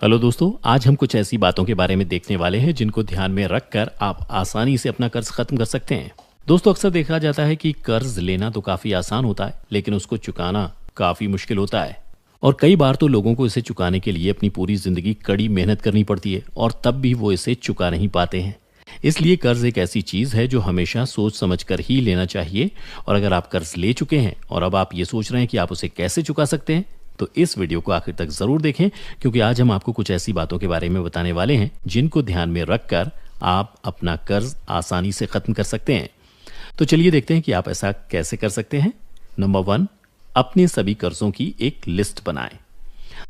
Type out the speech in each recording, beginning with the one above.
Hello दोस्तों, आज हम कुछ ऐसी बातों के बारे में देखने वाले हैं जिनको ध्यान में रखकर आप आसानी से अपना कर्ज खत्म कर सकते हैं। दोस्तों, अक्सर देखा जाता है कि कर्ज लेना तो काफी आसान होता है, लेकिन उसको चुकाना काफी मुश्किल होता है। और कई बार तो लोगों को इसे चुकाने के लिए अपनी पूरी जिंदगी कड़ी मेहनत करनी पड़ती है और तब भी वो इसे चुका नहीं पाते हैं। इसलिए कर्ज एक ऐसी चीज है जो हमेशा सोच समझ कर ही लेना चाहिए। और अगर आप कर्ज ले चुके हैं और अब आप ये सोच रहे हैं कि आप उसे कैसे चुका सकते हैं, तो इस वीडियो को आखिर तक जरूर देखें, क्योंकि आज हम आपको कुछ ऐसी बातों के बारे में बताने वाले हैं जिनको ध्यान में रखकर आप अपना कर्ज आसानी से खत्म कर सकते हैं। तो चलिए देखते हैं कि आप ऐसा कैसे कर सकते हैं। नंबर 1, अपने सभी कर्जों की एक लिस्ट बनाएं।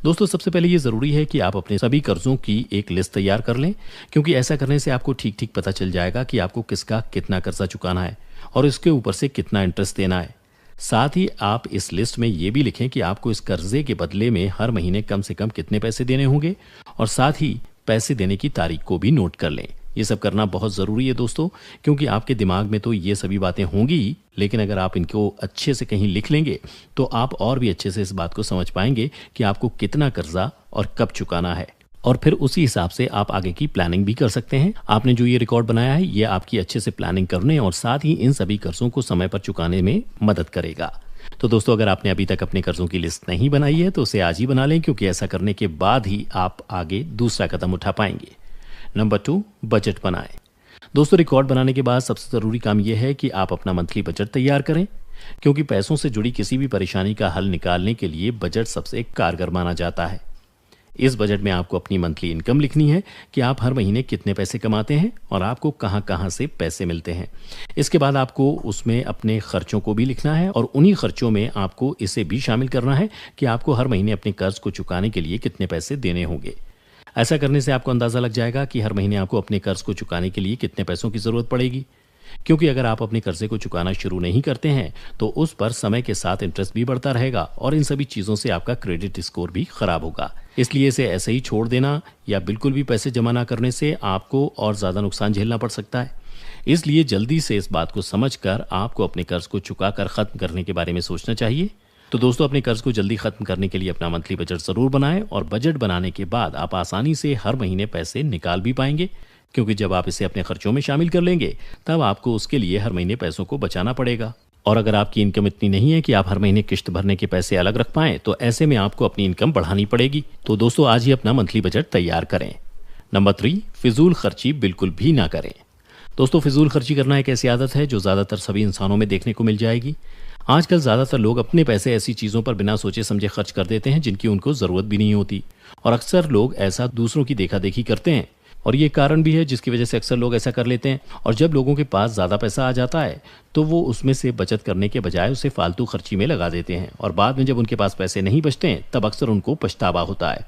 दोस्तों, सबसे पहले ये जरूरी है कि आप अपने सभी कर्जों की एक लिस्ट तैयार कर लें, क्योंकि ऐसा करने से आपको ठीक ठीक पता चल जाएगा कि आपको किसका कितना कर्जा चुकाना है और इसके ऊपर से कितना इंटरेस्ट देना है। साथ ही आप इस लिस्ट में ये भी लिखें कि आपको इस कर्जे के बदले में हर महीने कम से कम कितने पैसे देने होंगे, और साथ ही पैसे देने की तारीख को भी नोट कर लें। ये सब करना बहुत ज़रूरी है दोस्तों, क्योंकि आपके दिमाग में तो ये सभी बातें होंगी ही, लेकिन अगर आप इनको अच्छे से कहीं लिख लेंगे तो आप और भी अच्छे से इस बात को समझ पाएंगे कि आपको कितना कर्जा और कब चुकाना है, और फिर उसी हिसाब से आप आगे की प्लानिंग भी कर सकते हैं। आपने जो ये रिकॉर्ड बनाया है, ये आपकी अच्छे से प्लानिंग करने और साथ ही इन सभी कर्जों को समय पर चुकाने में मदद करेगा। तो दोस्तों, अगर आपने अभी तक अपने कर्जों की लिस्ट नहीं बनाई है तो उसे आज ही बना लें, क्योंकि ऐसा करने के बाद ही आप आगे दूसरा कदम उठा पाएंगे। नंबर 2, बजट बनाएं। दोस्तों, रिकॉर्ड बनाने के बाद सबसे ज़रूरी काम यह है कि आप अपना मंथली बजट तैयार करें, क्योंकि पैसों से जुड़ी किसी भी परेशानी का हल निकालने के लिए बजट सबसे कारगर माना जाता है। इस बजट में आपको अपनी मंथली इनकम लिखनी है कि आप हर महीने कितने पैसे कमाते हैं और आपको कहां कहां से पैसे मिलते हैं। इसके बाद आपको उसमें अपने खर्चों को भी लिखना है, और उन्हीं खर्चों में आपको इसे भी शामिल करना है कि आपको हर महीने अपने कर्ज को चुकाने के लिए कितने पैसे देने होंगे। ऐसा करने से आपको अंदाजा लग जाएगा कि हर महीने आपको अपने कर्ज को चुकाने के लिए कितने पैसों की जरूरत पड़ेगी, क्योंकि अगर आप अपने कर्जे को चुकाना शुरू नहीं करते हैं तो उस पर समय के साथ इंटरेस्ट भी बढ़ता रहेगा और इन सभी चीज़ों से आपका क्रेडिट स्कोर भी खराब होगा। इसलिए इसे ऐसे ही छोड़ देना या बिल्कुल भी पैसे जमा ना करने से आपको और ज़्यादा नुकसान झेलना पड़ सकता है। इसलिए जल्दी से इस बात को समझकर आपको अपने कर्ज को चुकाकर खत्म करने के बारे में सोचना चाहिए। तो दोस्तों, अपने कर्ज को जल्दी खत्म करने के लिए अपना मंथली बजट जरूर बनाएं, और बजट बनाने के बाद आप आसानी से हर महीने पैसे निकाल भी पाएंगे, क्योंकि जब आप इसे अपने खर्चों में शामिल कर लेंगे तब आपको उसके लिए हर महीने पैसों को बचाना पड़ेगा। और अगर आपकी इनकम इतनी नहीं है कि आप हर महीने किश्त भरने के पैसे अलग रख पाएं, तो ऐसे में आपको अपनी इनकम बढ़ानी पड़ेगी। तो दोस्तों, आज ही अपना मंथली बजट तैयार करें। नंबर 3, फिजूल खर्ची बिल्कुल भी ना करें। दोस्तों, फिजूल खर्ची करना एक ऐसी आदत है जो ज़्यादातर सभी इंसानों में देखने को मिल जाएगी। आजकल ज़्यादातर लोग अपने पैसे ऐसी चीज़ों पर बिना सोचे समझे खर्च कर देते हैं जिनकी उनको ज़रूरत भी नहीं होती, और अक्सर लोग ऐसा दूसरों की देखा देखी करते हैं, और ये कारण भी है जिसकी वजह से अक्सर लोग ऐसा कर लेते हैं। और जब लोगों के पास ज़्यादा पैसा आ जाता है तो वो उसमें से बचत करने के बजाय उसे फालतू खर्ची में लगा देते हैं, और बाद में जब उनके पास पैसे नहीं बचते हैं तब अक्सर उनको पछतावा होता है,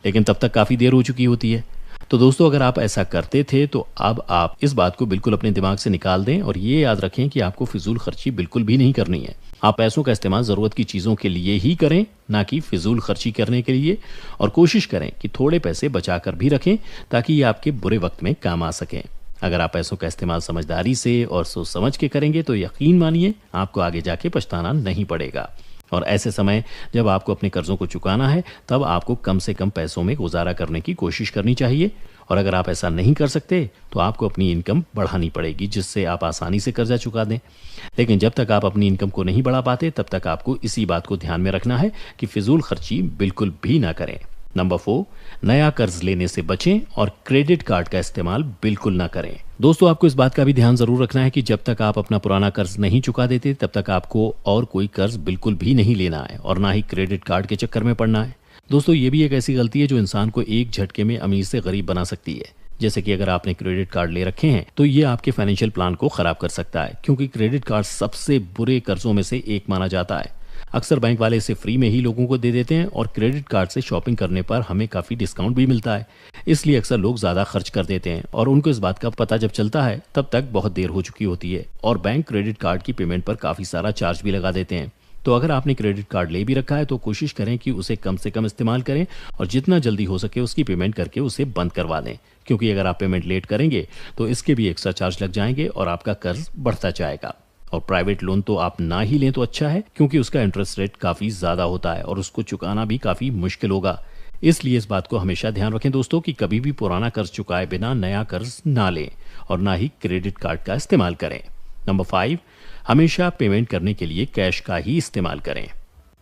लेकिन तब तक काफ़ी देर हो चुकी होती है। तो दोस्तों, अगर आप ऐसा करते थे तो अब आप इस बात को बिल्कुल अपने दिमाग से निकाल दें, और ये याद रखें कि आपको फिजूल खर्ची बिल्कुल भी नहीं करनी है। आप पैसों का इस्तेमाल ज़रूरत की चीज़ों के लिए ही करें, ना कि फिजूल खर्ची करने के लिए। और कोशिश करें कि थोड़े पैसे बचा कर भी रखें, ताकि ये आपके बुरे वक्त में काम आ सकें। अगर आप पैसों का इस्तेमाल समझदारी से और सोच समझ के करेंगे तो यकीन मानिए आपको आगे जाके पछताना नहीं पड़ेगा। और ऐसे समय जब आपको अपने कर्जों को चुकाना है, तब आपको कम से कम पैसों में गुजारा करने की कोशिश करनी चाहिए। और अगर आप ऐसा नहीं कर सकते तो आपको अपनी इनकम बढ़ानी पड़ेगी, जिससे आप आसानी से कर्जा चुका दें। लेकिन जब तक आप अपनी इनकम को नहीं बढ़ा पाते, तब तक आपको इसी बात को ध्यान में रखना है कि फिजूल खर्ची बिल्कुल भी ना करें। नंबर 4, नया कर्ज लेने से बचें और क्रेडिट कार्ड का इस्तेमाल बिल्कुल ना करें। दोस्तों, आपको इस बात का भी ध्यान जरूर रखना है कि जब तक आप अपना पुराना कर्ज नहीं चुका देते, तब तक आपको और कोई कर्ज बिल्कुल भी नहीं लेना है, और ना ही क्रेडिट कार्ड के चक्कर में पड़ना है। दोस्तों, ये भी एक ऐसी गलती है जो इंसान को एक झटके में अमीर से गरीब बना सकती है। जैसे कि अगर आपने क्रेडिट कार्ड ले रखे हैं तो ये आपके फाइनेंशियल प्लान को खराब कर सकता है, क्योंकि क्रेडिट कार्ड सबसे बुरे कर्जों में से एक माना जाता है। अक्सर बैंक वाले इसे फ्री में ही लोगों को दे देते हैं, और क्रेडिट कार्ड से शॉपिंग करने पर हमें काफ़ी डिस्काउंट भी मिलता है। इसलिए अक्सर लोग ज़्यादा खर्च कर देते हैं, और उनको इस बात का पता जब चलता है तब तक बहुत देर हो चुकी होती है, और बैंक क्रेडिट कार्ड की पेमेंट पर काफ़ी सारा चार्ज भी लगा देते हैं। तो अगर आपने क्रेडिट कार्ड ले भी रखा है तो कोशिश करें कि उसे कम से कम इस्तेमाल करें, और जितना जल्दी हो सके उसकी पेमेंट करके उसे बंद करवा दें, क्योंकि अगर आप पेमेंट लेट करेंगे तो इसके भी एक्स्ट्रा चार्ज लग जाएंगे और आपका कर्ज बढ़ता जाएगा। और प्राइवेट लोन तो आप ना ही लें तो अच्छा है, क्योंकि उसका इंटरेस्ट रेट काफ़ी ज़्यादा होता है और उसको चुकाना भी काफ़ी मुश्किल होगा। इसलिए इस बात को हमेशा ध्यान रखें दोस्तों कि कभी भी पुराना कर्ज चुकाए बिना नया कर्ज ना लें और ना ही क्रेडिट कार्ड का इस्तेमाल करें। नंबर 5, हमेशा पेमेंट करने के लिए कैश का ही इस्तेमाल करें।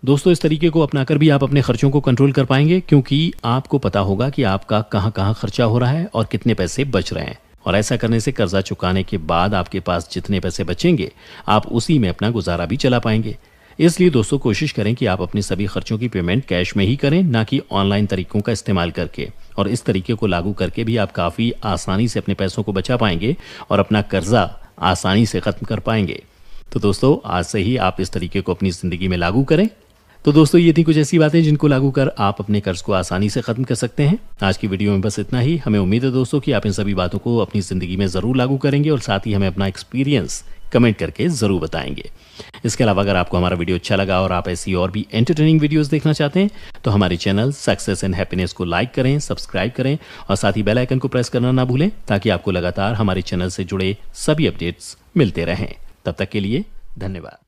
दोस्तों, इस तरीके को अपनाकर भी आप अपने खर्चों को कंट्रोल कर पाएंगे, क्योंकि आपको पता होगा कि आपका कहां कहां खर्चा हो रहा है और कितने पैसे बच रहे हैं। और ऐसा करने से कर्जा चुकाने के बाद आपके पास जितने पैसे बचेंगे आप उसी में अपना गुजारा भी चला पाएंगे। इसलिए दोस्तों, कोशिश करें कि आप अपने सभी खर्चों की पेमेंट कैश में ही करें, ना कि ऑनलाइन तरीकों का इस्तेमाल करके। और इस तरीके को लागू करके भी आप काफ़ी आसानी से अपने पैसों को बचा पाएंगे और अपना कर्जा आसानी से ख़त्म कर पाएंगे। तो दोस्तों, आज से ही आप इस तरीके को अपनी ज़िंदगी में लागू करें। तो दोस्तों, ये थी कुछ ऐसी बातें जिनको लागू कर आप अपने कर्ज को आसानी से खत्म कर सकते हैं। आज की वीडियो में बस इतना ही। हमें उम्मीद है दोस्तों कि आप इन सभी बातों को अपनी ज़िंदगी में ज़रूर लागू करेंगे और साथ ही हमें अपना एक्सपीरियंस कमेंट करके ज़रूर बताएंगे। इसके अलावा अगर आपको हमारा वीडियो अच्छा लगा और आप ऐसी और भी एंटरटेनिंग वीडियोस देखना चाहते हैं तो हमारे चैनल सक्सेस एंड हैप्पीनेस को लाइक करें, सब्सक्राइब करें और साथ ही बेल आइकन को प्रेस करना ना भूलें, ताकि आपको लगातार हमारे चैनल से जुड़े सभी अपडेट्स मिलते रहें। तब तक के लिए धन्यवाद।